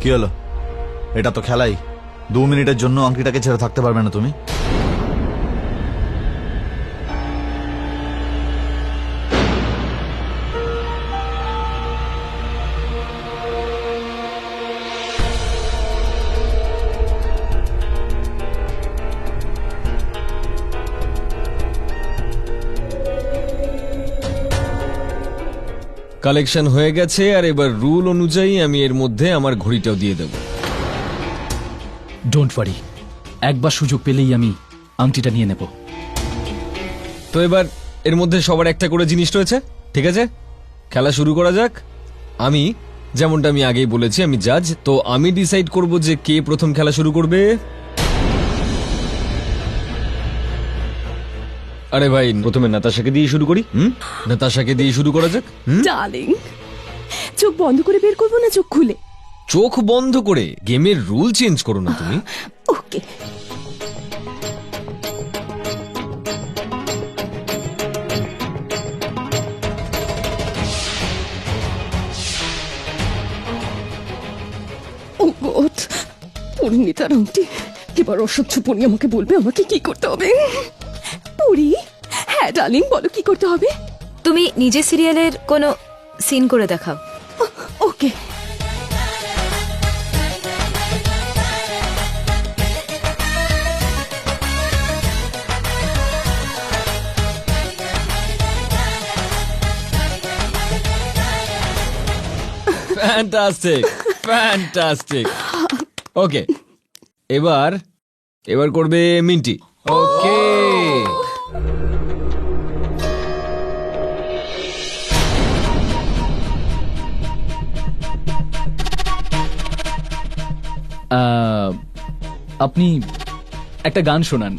কি হলো? এটা তো খেলাই। 2 মিনিটের জন্য আংটিটাকে ছেড়ে থাকতে পারবে না তুমি? কালেকশন হয়ে গেছে, আর এবার রুল অনুযায়ী আমি এর মধ্যে আমার ঘড়িটাও দিয়ে দেব। ডোন্ট ওয়ারি, একবার সুযোগ পেলেই আমি আংটিটা নিয়ে নেব। তো এবার এর মধ্যে সবার একটা করে জিনিস রয়েছে, ঠিক আছে? খেলা শুরু করা যাক। যেমনটা আমি আগেই বলেছি, আমি জাজ, তো আমি ডিসাইড করব যে কে প্রথম খেলা শুরু করবে। আরে ভাই, প্রথমে নাতাশাকে দিয়ে শুরু করি। নাতাশাকে দিয়ে শুরু করা যাক। ডার্লিং, চোখ বন্ধ করে বের করবো না চোখ খুলে? চোখ বন্ধ করে? গেমের রুল চেঞ্জ করো না তুমি। ওকে। ও গড, পরিণীতার আংটি। এবার অসহ্য পরি আমাকে বলবে আমাকে কি করতে হবে। পরি, হ্যাঁ ডার্লিং, বলো কি করতে হবে। তুমি নিজে সিরিয়ালের কোনো সিন করে দেখাও। ওকে। Fantastic, fantastic. ওকে, এবার করবে মিন্টি। ওকে, আপনি একটা গান শোনান।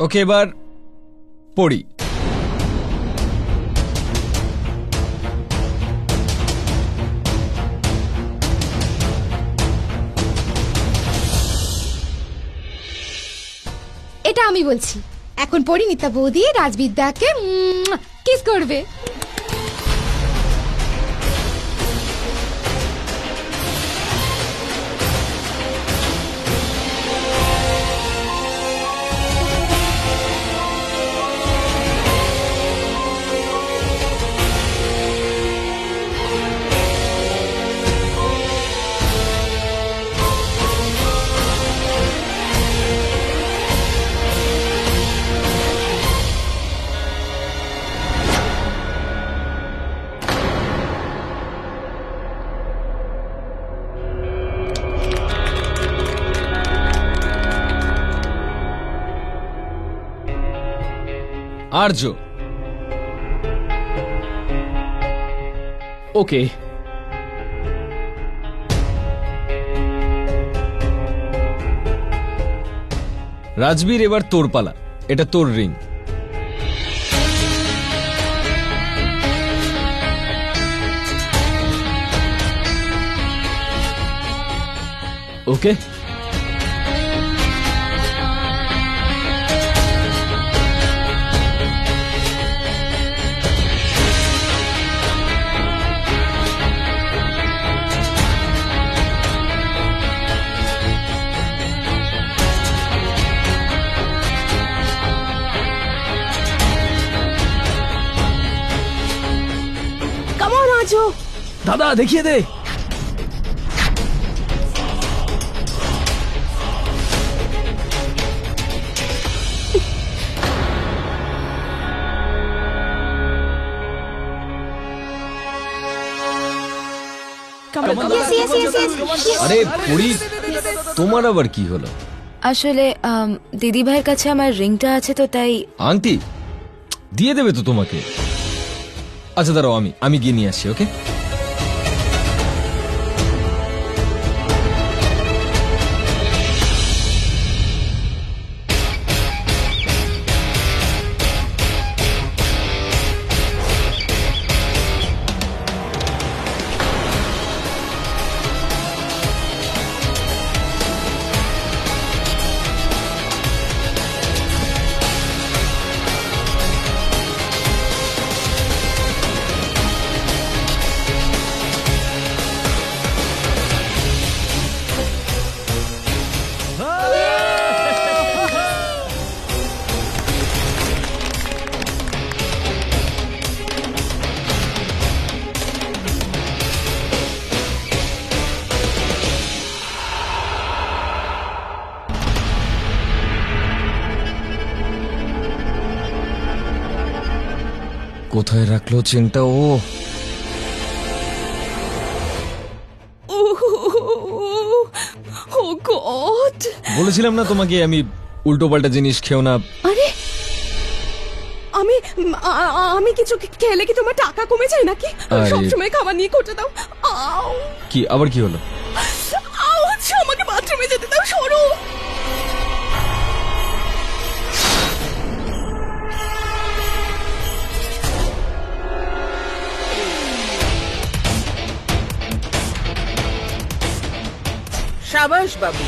ওকে, এবার পড়ি। এটা আমি বলছি, এখন পরিণীতা বৌদি রাজবিদ্যাকে কিস করবে। আর্য। ওকে, রাজবীর, এবার তোর পালা। এটা তোর রিং। ওকে। কেমন আছো? দাদা দেখিয়ে দে। আরে পড়ি, তোমার আবার কি হলো? আসলে দিদি ভাইয়ের কাছে আমার রিংটা আছে, তো তাই। আংটি দিয়ে দেবে তো তোমাকে। আচ্ছা দাঁড়াও, আমি গিয়ে নিয়ে আসছি। ওকে, কোথায় রাখলো চেনটা ও? ও গড! বলেছিলাম না তোমাকে আমি উল্টো পাল্টা জিনিস খেও না। আরে আমি আমি কিছু খেলে কি তোমার টাকা কমে যায় নাকি? আরে। সবসময় খাবার নিয়ে কোটে দাও। আউ কি আবার কি হলো? আউচ! আমাকে বাথরুমে যেতে দাও, সরো। সাবাস বাবু।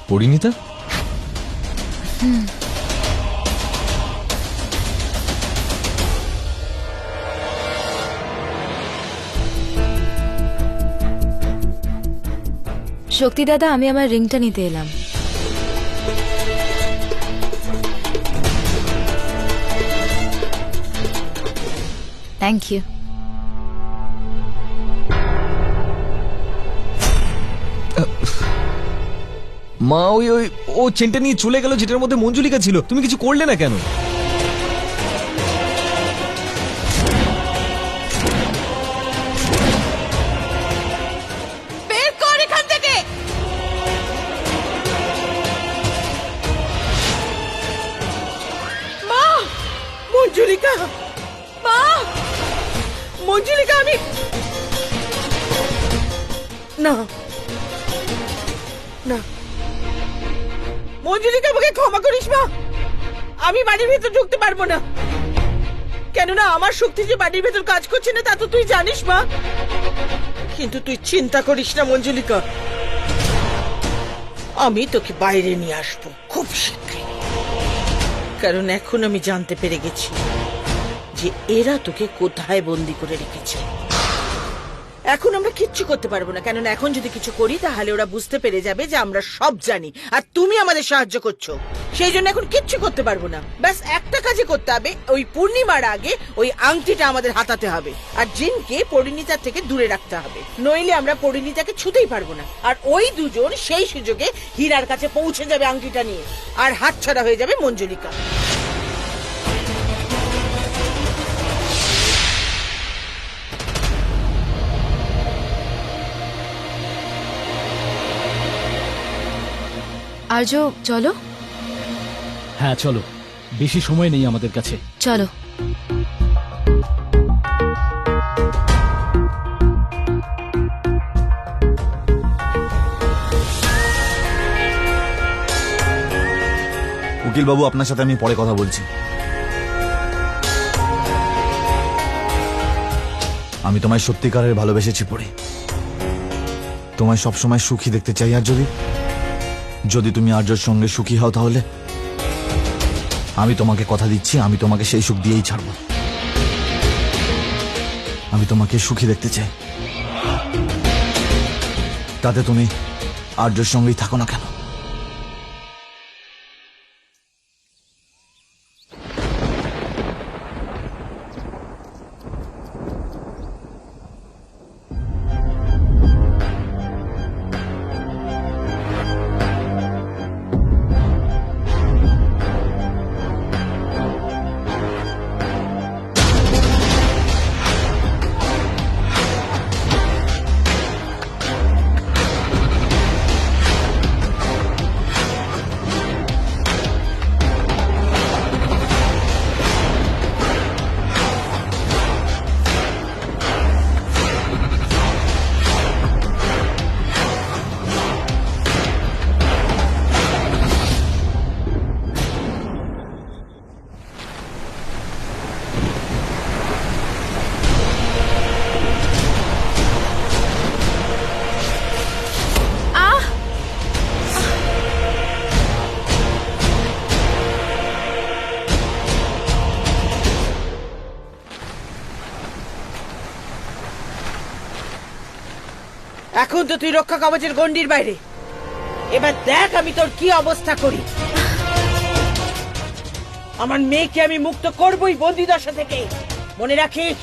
পরিণীতা? শক্তি দাদা, আমি আমার রিংটা নিতে এলাম। Thank you. মা ওই ওই ও চেনটা নিয়ে চলে গেল যেটার মধ্যে মঞ্জুলিকা ছিল। তুমি কিছু করলে না কেন? বের কর এখান থেকে। মা, মঞ্জুলিকা, মা, মঞ্জুলিকা, আমি না না মঞ্জুলিকা, আমাকে ক্ষমা করিস মা। আমি বাড়ির ভেতর ঢুকতে পারবো না, কেননা আমার শক্তি যে বাড়ির ভেতর কাজ করছে না তা তো তুই জানিস মা। কিন্তু তুই চিন্তা করিস না মঞ্জুলিকা, আমি তোকে বাইরে নিয়ে আসবো খুব শীঘ্রই। কারণ এখন আমি জানতে পেরে গেছি যে এরা তোকে কোথায় বন্দি করে রেখেছে। এখন আমরা কিচ্ছু করতে পারবো না, কেননা এখন যদি কিছু করি তাহলে ওরা বুঝতে পেরে যাবে যে আমরা সব জানি আর তুমি আমাদের সাহায্য করছো। সেই জন্য এখন কিচ্ছু করতে পারবো না। ব্যাস একটা কাজই করতে হবে, ওই পূর্ণিমার আগে ওই আংটিটা আমাদের হাতাতে হবে আর জিনকে পরিণীতার থেকে দূরে রাখতে হবে, নইলে আমরা পরিণীতাকে ছুতেই পারবো না। আর ওই দুজন সেই সুযোগে হীরার কাছে পৌঁছে যাবে আংটিটা নিয়ে, আর হাতছাড়া হয়ে যাবে মঞ্জুলিকা। আর্য, চলো হ্যাঁ চলো, বেশি সময় নেই আমাদের কাছে। চলো। উকিল বাবু, আপনার সাথে আমি পরে কথা বলছি। আমি তোমায় সত্যিকারের ভালোবেসেছি পড়ি, তোমায় সবসময় সুখী দেখতে চাই। আর যদি তুমি আর্যর সঙ্গে সুখী হও তাহলে আমি তোমাকে কথা দিচ্ছি, আমি তোমাকে সেই সুখ দিয়েই ছাড়ব। আমি তোমাকে সুখী দেখতে চাই, তাতে তুমি আর্যর সঙ্গেই থাকো না কেন। এখন তো তুই রক্ষা কবচের গণ্ডির বাইরে, এবার দেখ আমি তোর কি অবস্থা করি। আমার মেয়েকে আমি মুক্ত করবই বন্দি দশা থেকে, মনে রাখিস।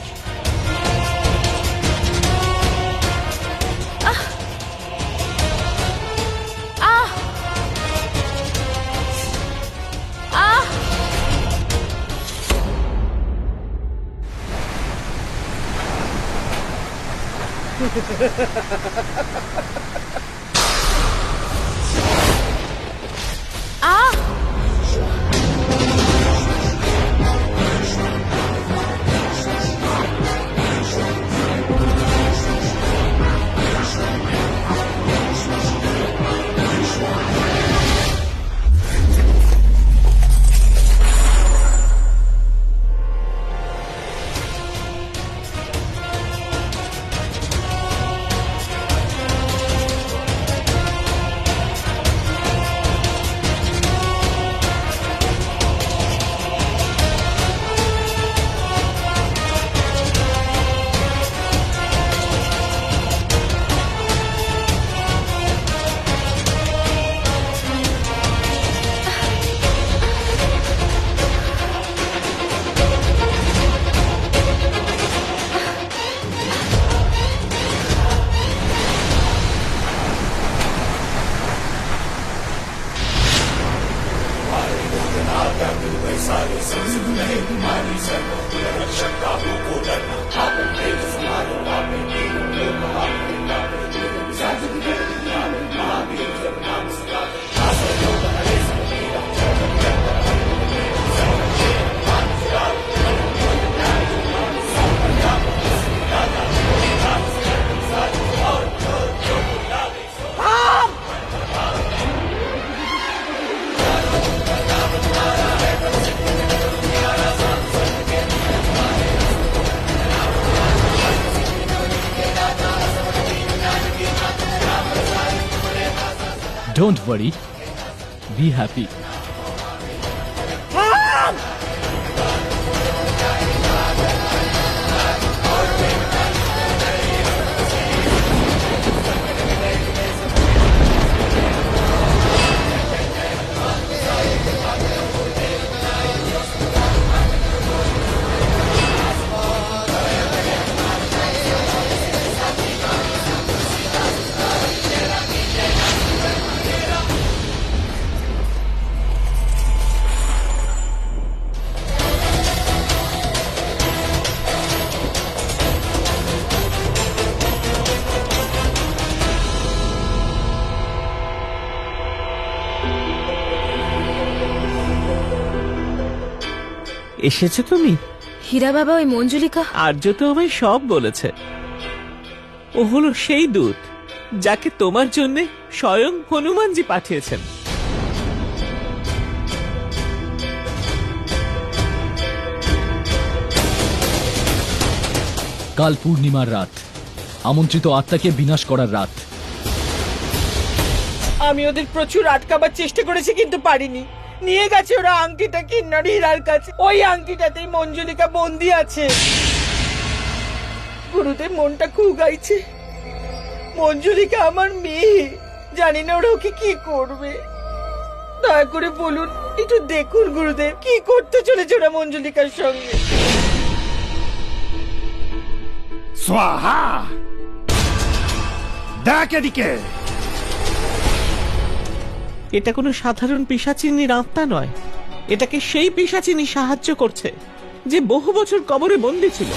Don't worry, be happy. এসেছো তুমি? হীরা বাবা, ওই মঞ্জুলিকা। আর্য তো আমায় সব বলেছে। ও হলো সেই দূত যাকে তোমার জন্য স্বয়ং হনুমানজি পাঠিয়েছেন। কাল পূর্ণিমার রাত, আমন্ত্রিত আত্মাকে বিনাশ করার রাত। আমি ওদের প্রচুর আটকাবার চেষ্টা করেছি কিন্তু পারিনি। নিয়ে গেছে ওরা আংটিটা কিন্নর হীরার কাছে। ওই আংটিটাতেই মঞ্জুলিকা বন্দি আছে। গুরুদেব মনটা খুব গাইছে। মঞ্জুলিকা আমার মেয়ে, জানি না ওরা ওকে কি করবে। দয়া করে বলুন, একটু দেখুন গুরুদেব কি করতে চলেছে ওরা মঞ্জুলিকার সঙ্গে। স্বাহা! দেখ এদিকে। এটা কোনো সাধারণ পিশাচিনীর আত্মা নয়, এটাকে সেই পিশাচিনী সাহায্য করছে যে বহু বছর কবরে বন্দী ছিল।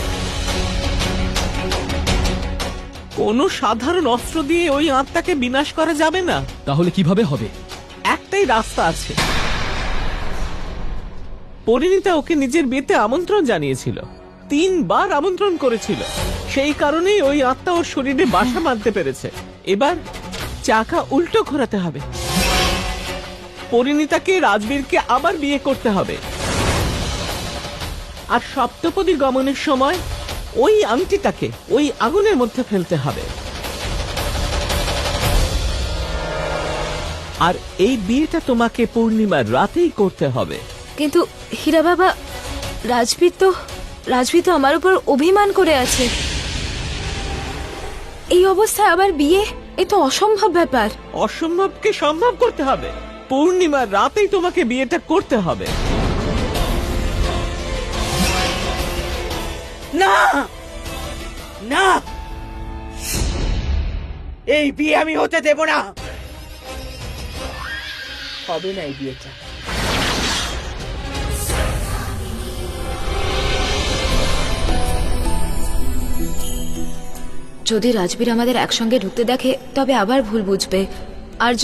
কোনো সাধারণ অস্ত্র দিয়ে ওই আত্মাকে বিনাশ করা যাবে না। তাহলে কিভাবে হবে? একটাই রাস্তা আছে। পরিণীতা ওকে নিজের বিয়েতে আমন্ত্রণ জানিয়েছিল, 3 বার আমন্ত্রণ করেছিল। সেই কারণেই ওই আত্মা ওর শরীরে বাসা বাঁধতে পেরেছে। এবার চাকা উল্টো ঘোরাতে হবে। পরিণীতাকে রাজবীরকে আবার বিয়ে করতে হবে। আর সপ্তপদী গমনের সময় ওই আংটিটাকে ওই আগুনের মধ্যে ফেলতে হবে। আর এই বিয়েটা তোমাকে পূর্ণিমার রাতেই করতে হবে। কিন্তু হীরা বাবা, রাজবীর তো আমার উপর অভিমান করে আছে। এই অবস্থায় আবার বিয়ে, এ তো অসম্ভব ব্যাপার। অসম্ভবকে সম্ভব করতে হবে। পূর্ণিমার রাতেই তোমাকে বিয়েটা করতে হবে। না না, এই বিয়ে আমি হতে দেব না। হবে না এই বিয়েটা। যদি রাজবীর আমাদের একসঙ্গে ঢুকতে দেখে তবে আবার ভুল বুঝবে। আর্য,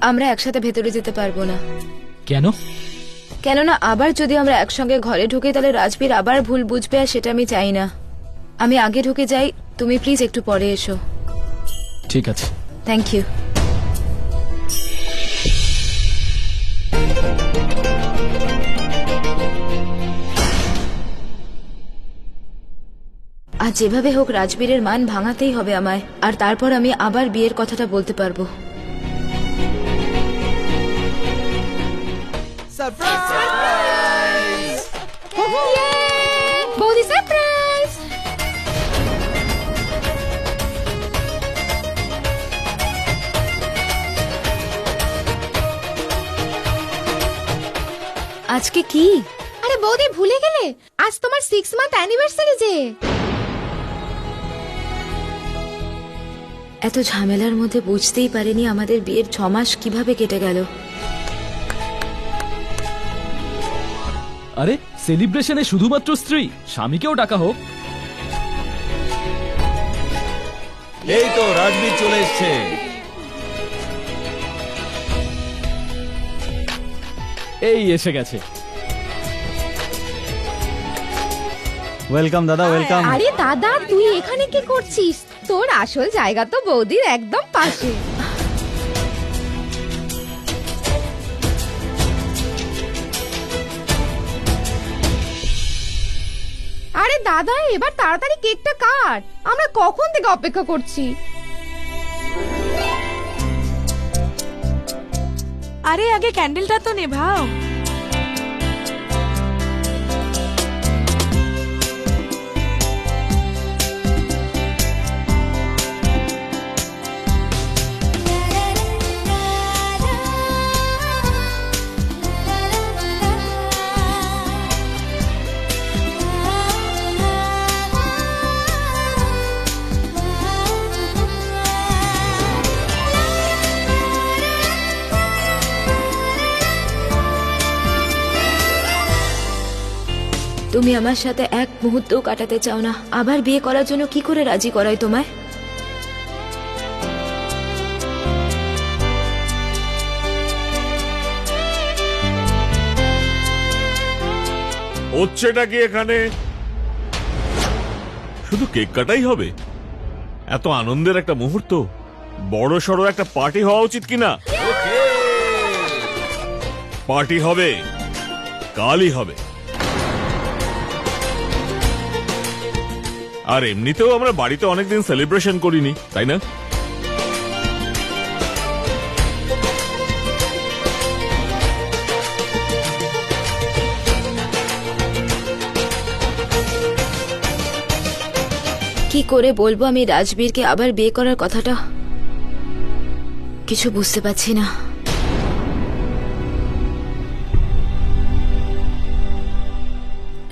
আমরা একসাথে ভেতরে যেতে পারবো না। কেন? কেননা আবার যদি আমরা একসঙ্গে ঘরে ঢুকি তাহলে রাজবীর আবার ভুল বুঝবে, আর সেটা আমি চাই না। আমি আগে ঢুকে যাই, তুমি প্লিজ একটু পরে এসো। ঠিক আছে। Thank you. আজ যেভাবে হোক রাজবীরের মান ভাঙাতেই হবে আমায়, আর তারপর আমি আবার বিয়ের কথাটা বলতে পারবো। বৌদি সারপ্রাইজ! আজকে কি? আরে বৌদি ভুলে গেলে, আজ তোমার 6 মান্থ অ্যানিভার্সারি যে। এত ঝামেলার মধ্যে বুঝতেই পারিনি আমাদের বিয়ের 6 মাস কিভাবে কেটে গেল। আরে সেলিব্রেশনে শুধুমাত্র স্ত্রী, স্বামীকেও ডাকা হোক। এই তো রাজবীর চলে এসছে। এই এসে গেছে। ওয়েলকাম দাদা, ওয়েলকাম। আরে দাদা, তুই এখানে কি করছিস? তোর আসল জায়গা তো বৌদির একদম পাশে। আরে দাদা, এবার তাড়াতাড়ি কেকটা কাট, আমরা কখন থেকে অপেক্ষা করছি। আরে আগে ক্যান্ডেলটা তো নেভাও। তুমি আমার সাথে এক মুহূর্তও কাটাতে চাও না, আবার বিয়ে করার জন্য কি করে রাজি করাই তোমায়? হচ্ছেটা কি এখানে? শুধু কেক কাটাই হবে? এত আনন্দের একটা মুহূর্ত, বড় সড়ো একটা পার্টি হওয়া উচিত কিনা? পার্টি হবে, কালই হবে। আর এমনিতেও আমরা বাড়িতে অনেকদিন সেলিব্রেশন করিনি, তাই না? কি করে বলবো আমি রাজবীরকে আবার বিয়ে করার কথাটা? কিছু বুঝতে পারছি না।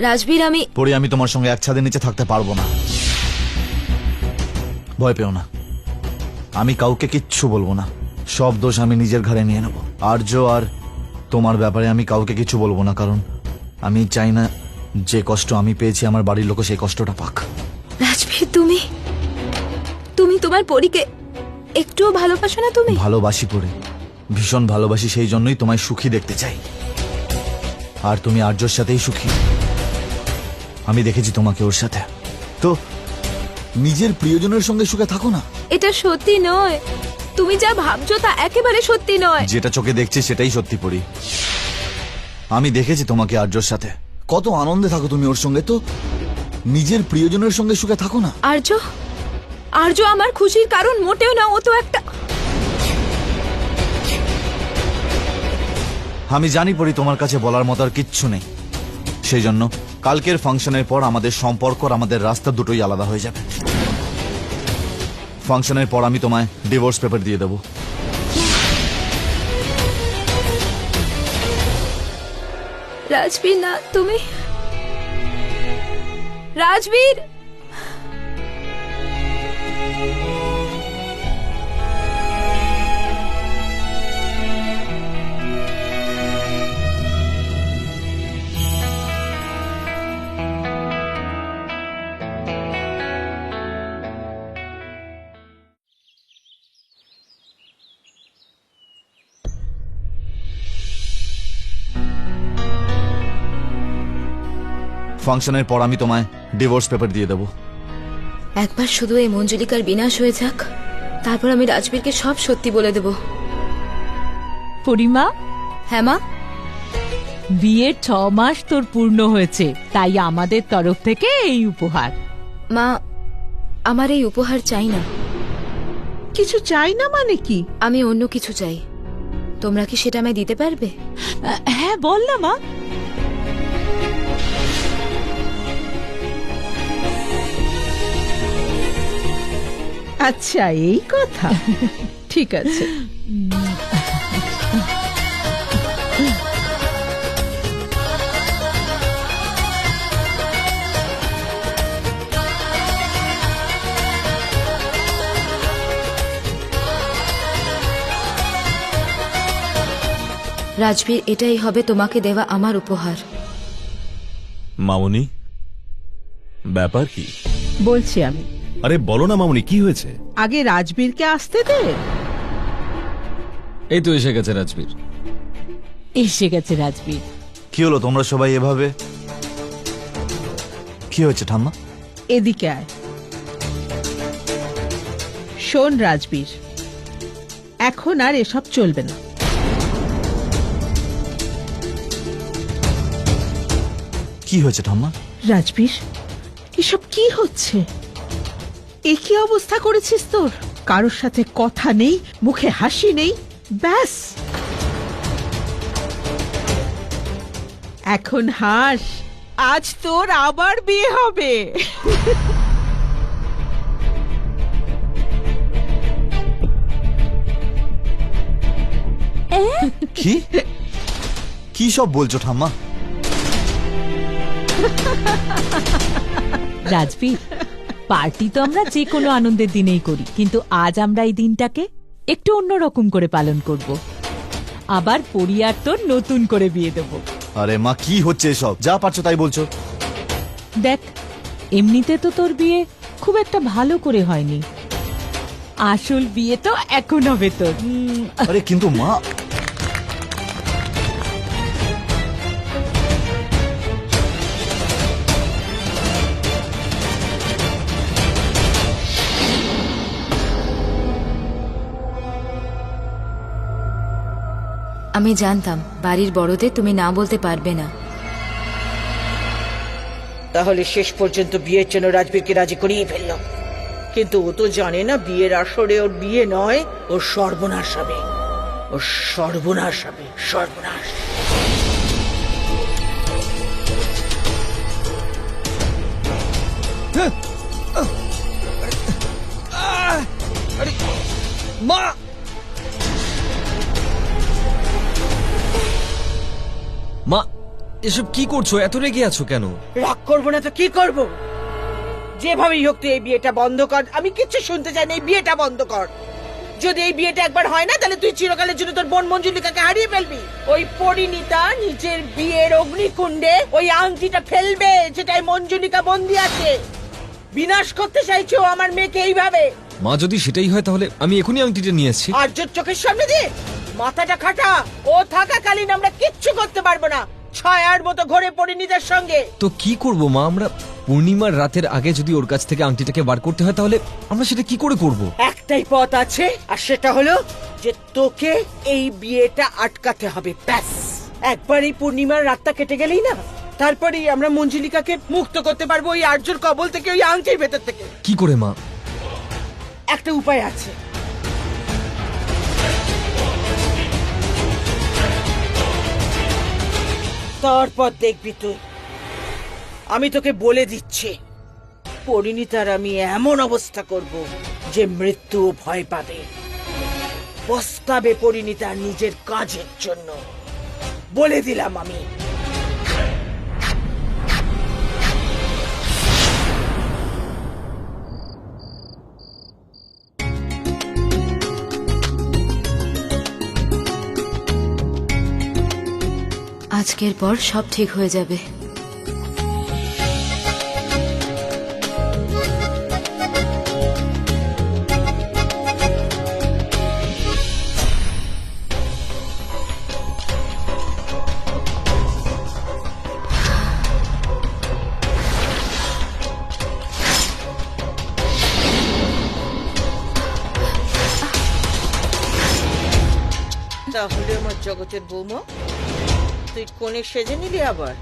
রাজবীর, আমি পরে আমি তোমার সঙ্গে এক ছাদের নিচে থাকতে পারবো না। ভয় পেও না, আমি কাউকে কিচ্ছু বলবো না। সব দোষ আমি নিজের ঘাড়ে নিয়ে নেব। আর্য আর তোমার ব্যাপারে আমি কাউকে কিছু বলবো না, কারণ আমি চাই না যে কষ্ট আমি পেয়েছি আমার বাড়ির লোক সেই কষ্টটা পাক। রাজবীর, তুমি তুমি তোমার পরীকে একটুও ভালোবাসো না? তুমি ভালোবাসি পরে, ভীষণ ভালোবাসি, সেই জন্যই তোমায় সুখী দেখতে চাই। আর তুমি আর্যর সাথেই সুখী, আমি দেখেছি তোমাকে ওর সাথে। তো নিজের প্রিয়জনের সঙ্গে সুখে থাকো না। এটা সত্যি নয়, তুমি যা ভাবছো তা একেবারে সত্যি নয়। যেটা চোখে দেখছি সেটাই সত্যি পড়ি। আমি দেখেছি তোমাকে আর্যর সাথে, কত আনন্দে থাকো তুমি ওর সঙ্গে। তো নিজের প্রিয়জনের সঙ্গে সুখে থাকো না। আর্য, আর্য আমার খুশির কারণ মোটেও না, ও তো একটা। আমি জানি পরি তোমার কাছে বলার মতো আর কিচ্ছু নেই, সেই জন্য কালকের ফাংশনের পর আমাদের সম্পর্ক, আমাদের রাস্তা দুটোই আলাদা হয়ে যাবে। ফাংশনের পর আমি তোমায় ডিভোর্স পেপার দিয়ে দেব। রাজবীর, না, তুমি রাজবীর। ফাংশনের পর আমি তোমায় ডিভোর্স পেপার দিয়ে দেবো। একবার শুধু এই মঞ্জুলিকার বিনাশ হয়ে যাক, তারপর আমি রাজবীরকে সব সত্যি বলে দেব। পরিমা, হ্যাঁ মা? বিয়ের 6 মাস তোর পূর্ণ হয়েছে, তাই আমাদের তরফ থেকে এই উপহার। মা, আমার এই উপহার চাই না। কিছু চাই না মানে কি? আমি অন্য কিছু চাই। তোমরা কি সেটা আমায় দিতে পারবে? হ্যাঁ বল না মা। আচ্ছা, এই কথা। ঠিক আছে। রাজবীর, এটাই হবে তোমাকে দেওয়া আমার উপহার। মামুনি, ব্যাপার কি? বলছি আমি। আরে বলো না মামুনি, কি হয়েছে? আগে রাজবীরকে আসতে দে। এই তো এসে গেছে রাজবীর। এসে গেছে রাজবীর। কি হলো তোমরা সবাই এভাবে? কি হয়েছে ঠাম্মা? এদিকে আয়। শোন রাজবীর, এখন আর এসব চলবে না। কি হয়েছে ঠাম্মা? রাজবীর, এসব কি হচ্ছে? এ কি অবস্থা করেছিস তোর? কারোর সাথে কথা নেই, মুখে হাসি নেই, ব্যাস। এখন হাস, আজ তোর আবার বিয়ে হবে। কি কি সব বলছো ঠাম্মা? রাজবীর, পার্টি তো আমরা যে কোনো আনন্দের দিনেই করি, কিন্তু আজ আমরা এই দিনটাকে একটু অন্যরকম করে পালন করব। আবার পরিয়ার তোর নতুন করে বিয়ে দেব। আরে মা, কি হচ্ছে এসব? যা পারছো তাই বলছো। দেখ, এমনিতে তো তোর বিয়ে খুব একটা ভালো করে হয়নি, আসল বিয়ে তো এখন হবে তোর। আরে কিন্তু মা, আমি জানতাম বাড়ির বড়দের তুমি না বলতে পারবে না। তাহলে শেষ পর্যন্ত বিয়ের জন্য রাজবীরকে রাজি করিয়ে ফেলল। কিন্তু ও তো জানে না বিয়ের আসরে ওর বিয়ে নয়, ওর সর্বনাশ হবে। ওর সর্বনাশ হবে, সর্বনাশ। মা, মা, এসব কি করছো? এত রেগে আছো কেন? রাগ করবো না তো কি করব? যেভাবেই হোক তুই এই বিয়েটা বন্ধ কর। আমি কিচ্ছু শুনতে চাই না, এই বিয়েটা বন্ধ কর। যদি এই বিয়েটা একবার হয় না, তাহলে তুই চিরকালের জন্য তোর বোন মঞ্জুলিকাকে হারিয়ে ফেলবি। ওই পরিণীতা নিজের বিয়ের অগ্নিকুণ্ডে ওই আংটিটা ফেলবে, যেটাই মঞ্জুলিকা বন্দি আছে। বিনাশ করতে চাইছো আমার মেয়েকে এইভাবে। মা, যদি সেটাই হয় তাহলে আমি এখনই আংটিটা নিয়ে আসছি। আর্যর চোখের সামনে দিয়ে মাথাটা খাটা। ও থাকাকালীন আমরা কিচ্ছু করতে পারবো না, ছায়ার মতো ঘরে পরিণীতার সঙ্গে। তো কি করব মা? আমরা পূর্ণিমার রাতের আগে যদি ওর কাছ থেকে আংটিটাকে বার করতে হয়, তাহলে আমরা সেটা কি করে করব? একটাই পথ আছে, আর সেটা হলো যে তোকে এই বিয়েটা আটকাতে হবে, ব্যাস। একবার এই পূর্ণিমার রাতটা কেটে গেলেই না, তারপরেই আমরা মঞ্জুলিকাকে মুক্ত করতে পারবো ওই আর্যর কবল থেকে, ওই আংটির ভেতর থেকে। কি করে মা? একটা উপায় আছে। তারপর দেখবি তুই। আমি তোকে বলে দিচ্ছি, পরিণীতার আমি এমন অবস্থা করব যে মৃত্যু ভয় পাবে, পস্তাবে পরিণীতা নিজের কাজের জন্য। বলে দিলাম আমি। আজকের পর সব ঠিক হয়ে যাবে। তাহলে আমার জগতের বৌমা তুই কোণে সেজে নিলি আবার?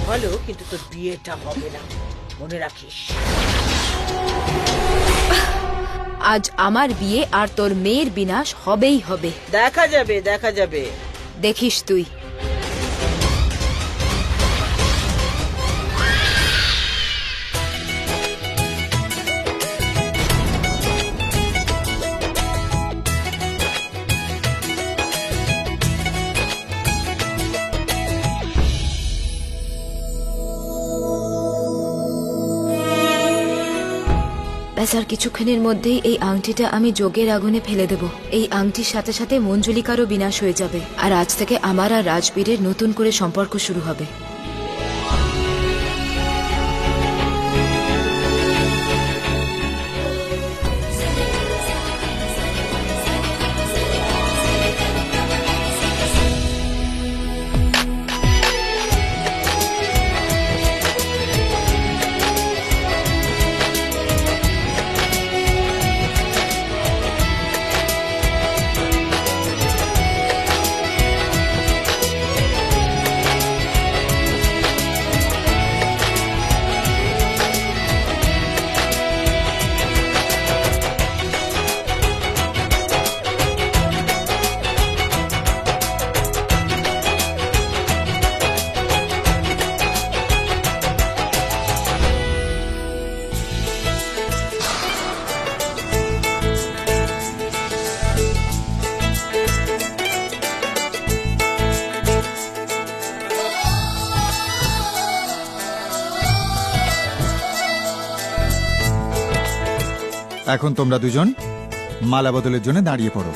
ভালো, কিন্তু তোর বিয়েটা হবে না, মনে রাখিস। আজ আমার বিয়ে আর তোর মেয়ের বিনাশ হবেই হবে। দেখা যাবে, দেখা যাবে। দেখিস তুই। ব্যাস আর কিছুক্ষণের মধ্যেই এই আংটিটা আমি যোগের আগুনে ফেলে দেব। এই আংটির সাথে সাথে মঞ্জুলিকারও বিনাশ হয়ে যাবে, আর আজ থেকে আমার আর রাজবীরের নতুন করে সম্পর্ক শুরু হবে। এখন তোমরা দুজন মালা বদলের জন্য দাঁড়িয়ে পড়ো।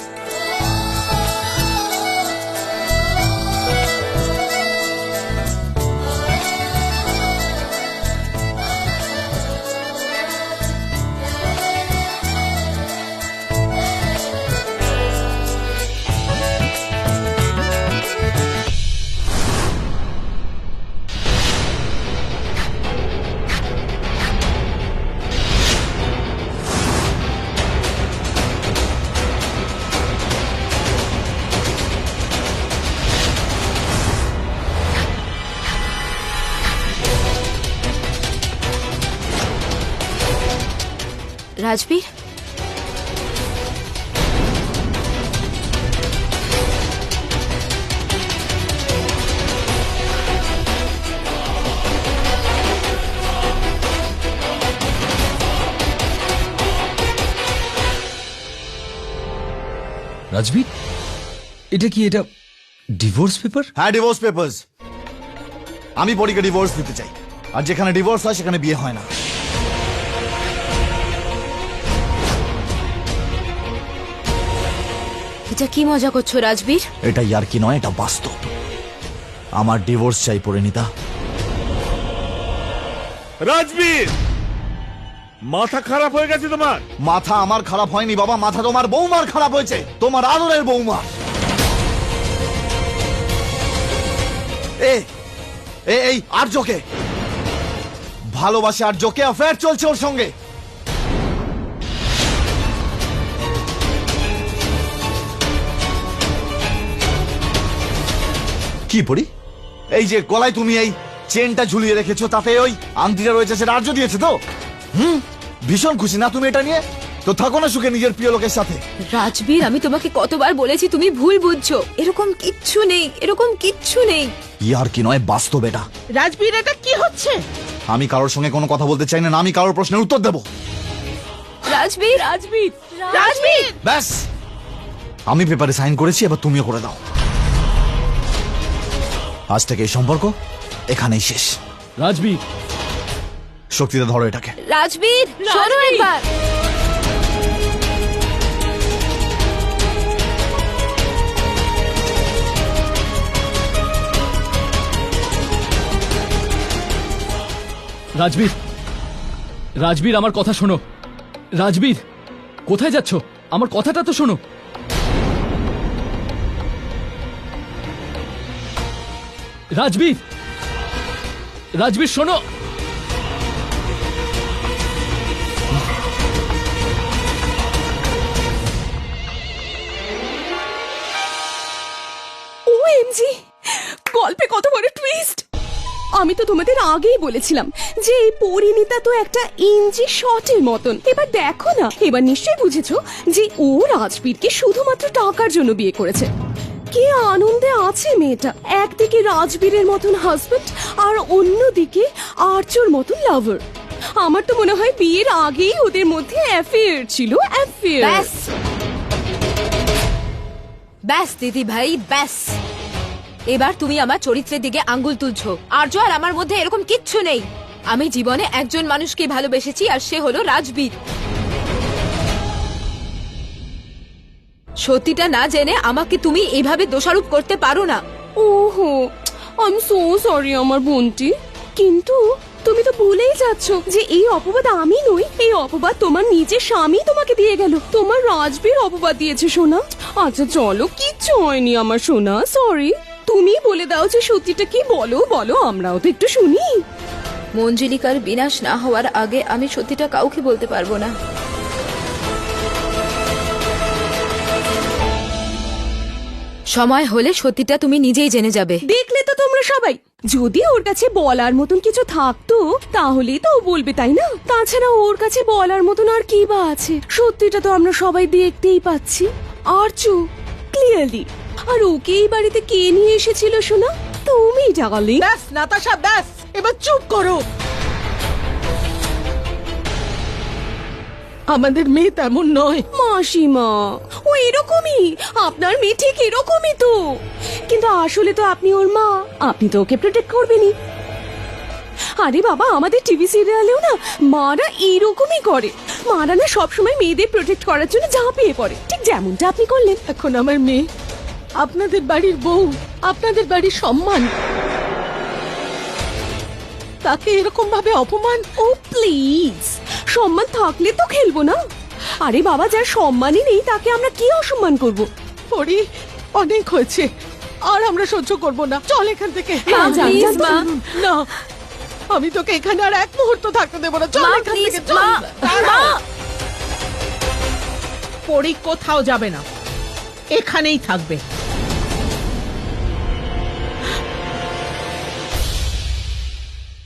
রাজবীর, রাজবীর, এটা কি? এটা ডিভোর্স পেপার? হ্যাঁ, ডিভোর্স পেপারস। আমি পরীকে ডিভোর্স দিতে চাই, আর যেখানে ডিভোর্স হয় সেখানে বিয়ে হয় না। এটা কি মজা করছো রাজবীর? এটা ইয়ার কি নয়, এটা বাস্তব। আমার ডিভোর্স চাই পরিণীতা। রাজবীর, মাথা খারাপ হয়ে গেছে তোমার? মাথা আমার খারাপ হয়নি বাবা, মাথা তোমার বৌমার খারাপ হয়েছে, তোমার আদরের বৌমা। এই আর্যকে ভালোবাসে, আর্যকে অ্যাফেয়ার চলছে ওর সঙ্গে। কি পড়ি? এই যে গলায় তুমি এই চেনটা ঝুলিয়ে রেখেছো, তাতে ওই আংটিটা রয়েছে, সেটা আর্য দিয়েছে তো? ভীষণ খুশি না তুমি এটা নিয়ে? তো থাকো না সুখে নিজের প্রিয় লোকের সাথে। রাজবীর, আমি তোমাকে কতবার বলেছি তুমি ভুল বুঝছো। এরকম কিচ্ছু নেই, এরকম কিচ্ছু নেই। ইয়ার কি নয়, বাস্তব এটা। রাজবীর, এটা কি হচ্ছে? আমি কারোর সঙ্গে কোনো কথা বলতে চাই না, আমি কারোর প্রশ্নের উত্তর দেব। রাজবীর, রাজবীর, রাজবীর! ব্যাস, আমি পেপারে সাইন করেছি, এবার তুমিও করে দাও। আজ থেকে এই সম্পর্ক এখানেই শেষ। রাজবীর, শক্তিতে ধরো এটাকে। রাজবীর, শোনো একবার। রাজবীর, রাজবীর, আমার কথা শোনো। রাজবীর, কোথায় যাচ্ছ? আমার কথাটা তো শোনো। রাজবীর, রাজবীর শোনো। ওএমজি, গল্পে কত বড় টুইস্ট! আমি তো তোমাদের আগেই বলেছিলাম যে এই পরিণীতা তো একটা ইঞ্চি শটের মতন। এবার দেখো না, এবার নিশ্চয়ই বুঝেছো যে ও রাজবীরকে শুধুমাত্র টাকার জন্য বিয়ে করেছে। কি আনন্দে আছে মেয়েটা, একদিকে রাজবীরের মতন হাজবেন্ড আর অন্যদিকে আর্যর মতন লাভার। আমার তো মনে হয় বিয়ের আগেই ওদের মধ্যে অ্যাফেয়ার ছিল, অ্যাফেয়ার। ব্যাস ব্যাস দিদি ভাই, ব্যাস। এবার তুমি আমার চরিত্রের দিকে আঙ্গুল তুলছো। আর্য আর আমার মধ্যে এরকম কিচ্ছু নেই। আমি জীবনে একজন মানুষকে ভালোবেসেছি, আর সে হলো রাজবীর। সত্যিটা না জেনে আমাকে তুমি এইভাবে দোষারোপ করতে পারো না। ওহো, আই এম সো সরি আমার বোনটি, কিন্তু তুমি তো ভুলেই যাচ্ছ যে এই অপবাদ আমি নই, এই অপবাদ তোমার নিজের স্বামী তোমাকে দিয়ে গেল। তোমার রাজবীর অপবাদ দিয়েছে সোনা। আচ্ছা চলো, কিচ্ছু হয়নি আমার সোনা, সরি। তুমি বলে দাও যে সত্যিটা কি, বলো বলো, আমরাও তো একটু শুনি। মঞ্জুলিকার বিনাশ না হওয়ার আগে আমি সত্যিটা কাউকে বলতে পারবো না। সময় হলে সত্যিটা তুমি নিজেই জেনে যাবে। দেখলে তো তোমরা সবাই, যদি ওর কাছে বলার মতন কিছু থাকতো তাহলেই তো ও বলবে, তাই না? তাছাড়া ওর কাছে বলার মতন আর কি বা আছে? সত্যিটা তো আমরা সবাই দেখতেই পাচ্ছি, আরচু, ক্লিয়ারলি। আর ওকে এই বাড়িতে কে নিয়ে এসেছিল শোনা? তুমি ডার্লিং। ব্যাস নাতাশা, ব্যাস, এবার চুপ করো। আমাদের মেয়ে তেমন নয়। মাসিমা, ও এরকমই, আপনার মেয়ে ঠিক এরকমই তো। কিন্তু আসলে তো আপনি ওর মা, আপনি তো ওকে প্রোটেক্ট করবেনই। আরে বাবা, আমাদের টিভি সিরিয়ালেও না মারা এইরকমই করে। মারা না সবসময় মেয়েদের প্রোটেক্ট করার জন্য ঝাঁপিয়ে পড়ে, ঠিক যেমনটা আপনি করলেন। এখন আমার মেয়ে আপনাদের বাড়ির বউ, আপনাদের বাড়ির সম্মান, তাকে এরকম ভাবে অপমান। ও প্লিজ, সম্মান থাকলে তো খেলবো না। আরে বাবা, যার সম্মানই নেই তাকে আমরা কি অসম্মান করব? পরি, অনেক হয়েছে, আর আমরা সহ্য করব না। চল এখান থেকে। হ্যাঁ, যান, please, যান, মা। যান। না, আমি তোকে এখানে আর এক মুহূর্ত থাকতে দেবো না। চল মা, এখান please, থেকে, চল। মা, দাঁড়াও। মা। পরি কোথাও যাবে না, এখানেই থাকবে।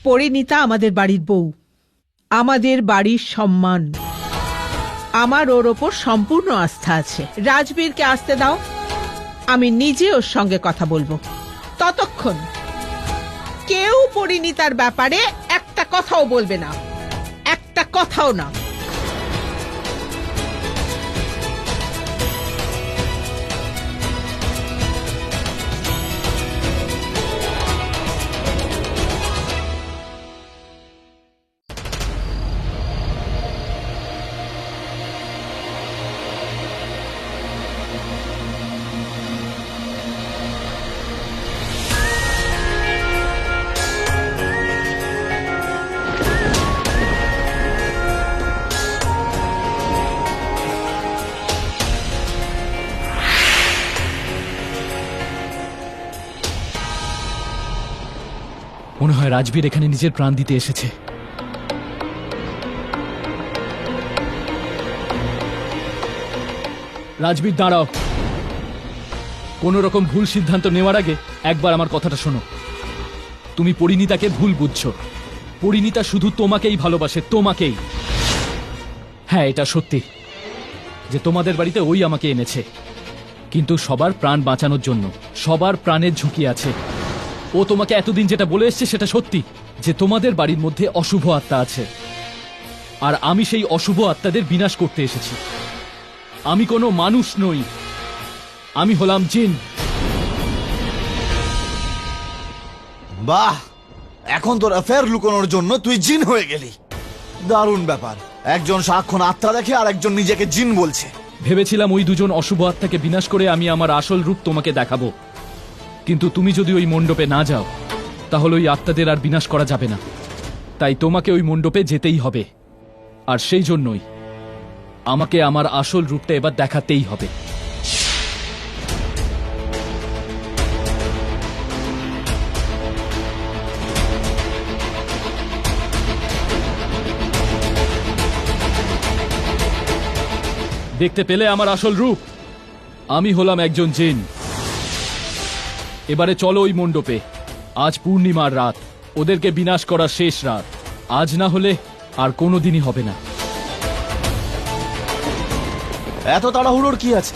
পরিণীতা আমাদের বাড়ির বউ, আমাদের বাড়ির সম্মান। আমার ওর ওপর সম্পূর্ণ আস্থা আছে। রাজবীরকে আসতে দাও, আমি নিজে ওর সঙ্গে কথা বলবো। ততক্ষণ কেউ পরিণীতার ব্যাপারে একটা কথাও বলবে না, একটা কথাও না। মনে হয় রাজবীর এখানে নিজের প্রাণ দিতে এসেছে। রাজবীর দাঁড়াও, কোন রকম ভুল সিদ্ধান্ত নেওয়ার আগে একবার আমার কথাটা শোনো। তুমি পরিণীতাকে ভুল বুঝছো। পরিণীতা শুধু তোমাকেই ভালোবাসে, তোমাকেই। হ্যাঁ, এটা সত্যি যে তোমাদের বাড়িতে ওই আমাকে এনেছে, কিন্তু সবার প্রাণ বাঁচানোর জন্য। সবার প্রাণের ঝুঁকি আছে। ও তোমাকে এতদিন যেটা বলে এসছে সেটা সত্যি, যে তোমাদের বাড়ির মধ্যে অশুভ আত্মা আছে, আর আমি সেই অশুভ আত্মাদের বিনাশ করতে এসেছি। আমি কোনো মানুষ নই, আমি হলাম জিন। বাহ, এখন তোর অ্যাফেয়ার লুকানোর জন্য তুই জিন হয়ে গেলি। দারুণ ব্যাপার, একজন সাক্ষণ আত্মা দেখে আর একজন নিজেকে জিন বলছে। ভেবেছিলাম ওই দুজন অশুভ আত্মাকে বিনাশ করে আমি আমার আসল রূপ তোমাকে দেখাবো, কিন্তু তুমি যদি ওই মণ্ডপে না যাও তাহলে ওই আত্মাদের আর বিনাশ করা যাবে না। তাই তোমাকে ওই মণ্ডপে যেতেই হবে, আর সেই জন্যই আমাকে আমার আসল রূপটা এবার দেখাতেই হবে। দেখতে পেলে আমার আসল রূপ? আমি হলাম একজন জিন। এবারে চলো ওই মণ্ডপে। আজ পূর্ণিমার রাত, ওদেরকে বিনাশ করার শেষ রাত। আজ না হলে আর কোনোদিনই হবে না। এত তাড়াহুড়োর কি আছে?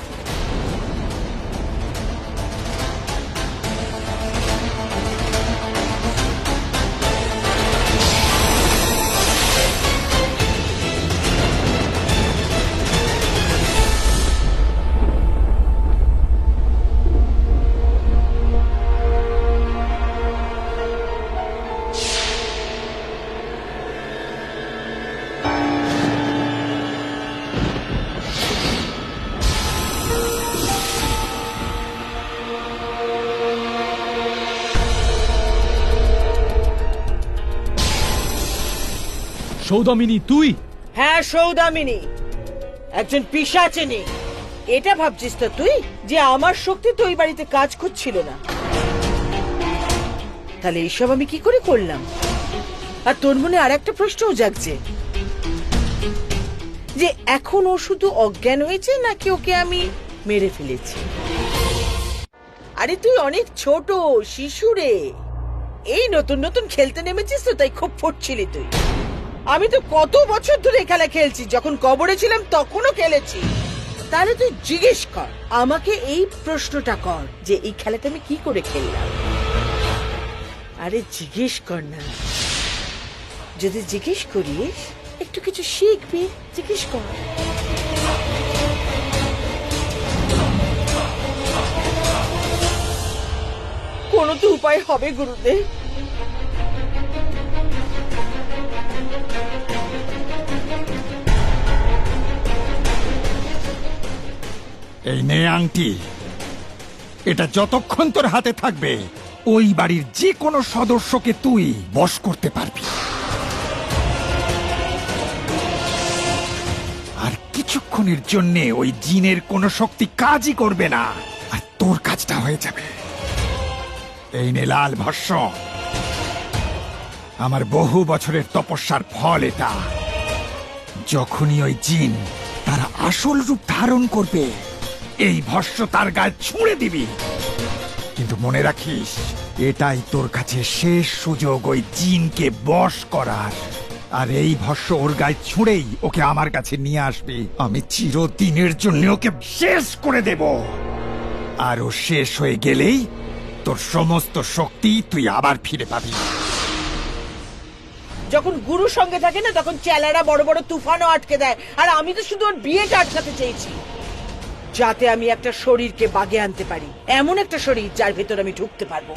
সৌদামিনী, তুই? হ্যাঁ সৌদামিনী, একজন পিশাচিনী। এটা ভাবছিস তো তুই যে আমার শক্তি তো ওই বাড়িতে কাজ করছিল না? তাহলে এইসব আমি কি করে করলাম? আর তোর মনে আর একটা প্রশ্নও জাগছে যে এখন ও শুধু অজ্ঞান হয়েছে নাকি ওকে আমি মেরে ফেলেছি? আরে তুই অনেক ছোট শিশু রে, এই নতুন নতুন খেলতে নেমেছিস তো তাই খুব ফুটছিলি তুই। আমি তো কত বছর ধরে এই খেলা খেলছি, যখন কবরে ছিলাম তখনও খেলেছি। তাহলে তুই জিজ্ঞেস কর, আমাকে এই প্রশ্নটা কর যে এই খেলাটা আমি কি করে খেললাম। আরে জিজ্ঞেস কর না, যদি জিজ্ঞেস করিস একটু কিছু শিখবি। জিজ্ঞেস কর। কোনো তো উপায় হবে গুরুদেব। এই নে আংটি, এটা যতক্ষণ তোর হাতে থাকবে ওই বাড়ির যে কোনো সদস্যকে তুই বশ করতে পারবি। আর কিছুক্ষণের জন্য ওই জিনের কোনো শক্তি কাজই করবে না, আর তোর কাজটা হয়ে যাবে। এই নে লাল ভস্য, আমার বহু বছরের তপস্যার ফল এটা। যখনই ওই জিন তারা আসল রূপ ধারণ করবে, এই ভস্য তার গায়ে ছুঁড়ে দিবি। কিন্তু মনে রাখিস, এটাই তোর কাছে শেষ সুযোগ ওই জিনকে বশ করার। আর এই ভস্য ওর গায়ে ছুঁড়েই ওকে আমার কাছে নিয়ে আসবি। আমি চিরদিনের জন্য ওকে শেষ করে দেব। আর ও শেষ হয়ে গেলেই তোর সমস্ত শক্তি তুই আবার ফিরে পাবি। যখন গুরু সঙ্গে থাকে না তখন চেলারা বড় বড় তুফানও আটকে দেয়। আর আমি তো শুধু ওর বিয়েটা আটকাতে চেয়েছি, যাতে আমি একটা শরীরকে বাগে আনতে পারি, এমন একটা শরীর যার ভেতর আমি ঢুকতে পারবো।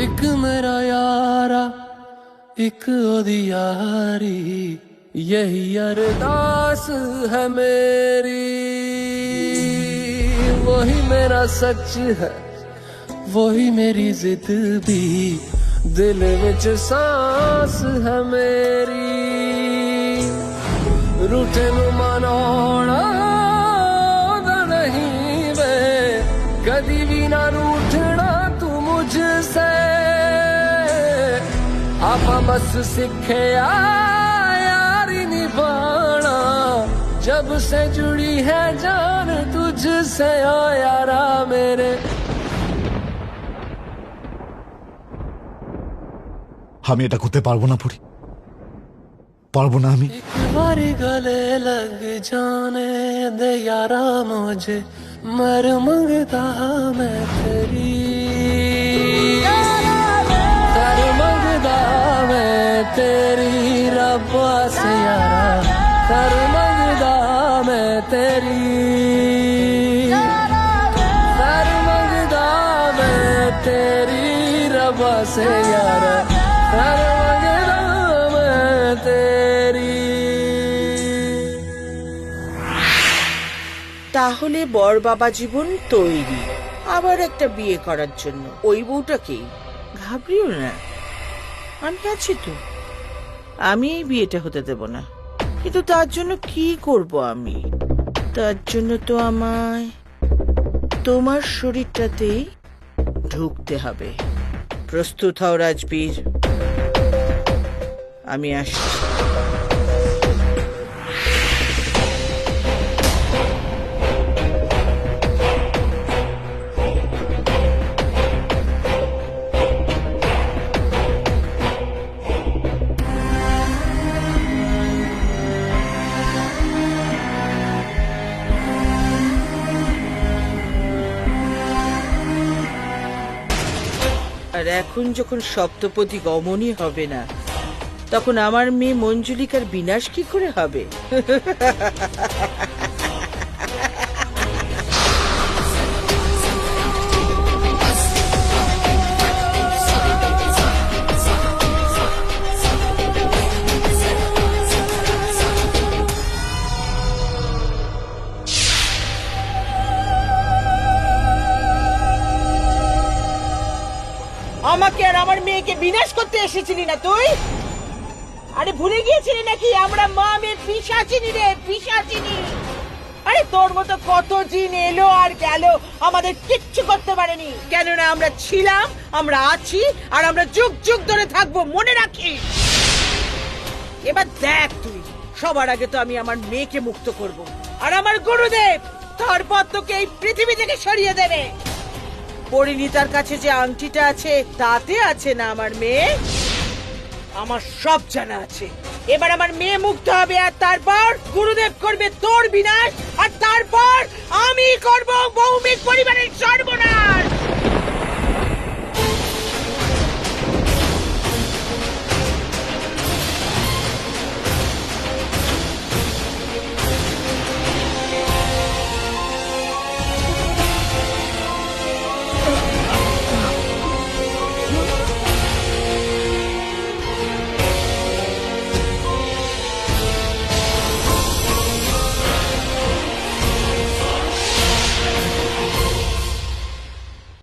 एक मेरा यारा एक ओदी यारी, यही अरदास है मेरी। वही मेरा सच है, वही मेरी जिद भी, दिल विच सांस है मेरी। रूठे नु मनाना नहीं वे, कदी भी ना रूठना तू मुझसे। आपा बस सीखे यारी निभाना, जब से जुड़ी है जान तुझसे ओ यारा मेरे। আমি এটা করতে পারবো না পুরি, পারবো না আমি। एक बारी गले लग जाने दे यारा मुझे, मर मंगता मैं तेरी। तर मंगता मैं तेरी रब्बा से यारा, तर मंगता मैं तेरी। तर मंगता मैं तेरी रब्बा से यारा, तर मंगता मैं तेरी। তাহলে বর বাবা জীবন তৈরি আবার একটা বিয়ে করার জন্য। ওই বউটাকেই ঘাবড়িও না, আমি আছি তো। আমি এই বিয়েটা হতে দেব না। কিন্তু তার জন্য কি করব আমি? তার জন্য তো আমায় তোমার শরীরটাতেই ঢুকতে হবে। প্রস্তুত হও রাজবীর, আমি আসছি। আর এখন যখন সপ্তপদী গমনই হবে না, তখন আমার মেয়ে মঞ্জুলিকার বিনাশ কি করে হবে? আমাকে আর আমার মেয়েকে বিনাশ করতে এসেছিলি না তুই? আরে ভুলে গিয়েছিলি নাকি আমরা মা মেয়ে পিশাচিনী রে, পিশাচিনী। আরে তোর মতো কত জিন এলো আর গেল, আমাদের কিচ্ছু করতে পারেনি। কেননা আমরা ছিলাম, আমরা আছি, আর আমরা যুগ যুগ ধরে থাকবো, মনে রাখিস। এবার দেখ তুই, সবার আগে তো আমি আমার মেয়েকে মুক্ত করব, আর আমার গুরুদেব তারপর তোকে এই পৃথিবী থেকে সরিয়ে দেবে। পরিণীতার কাছে যে আংটিটা আছে তাতে আছে না আমার মেয়ে? আমার সব জানা আছে। এবার আমার মেয়ে মুক্ত হবে, আর তারপর গুরুদেব করবে তোর বিনাশ, আর তারপর আমি করব ভৌমিক পরিবারের সর্বনাশ।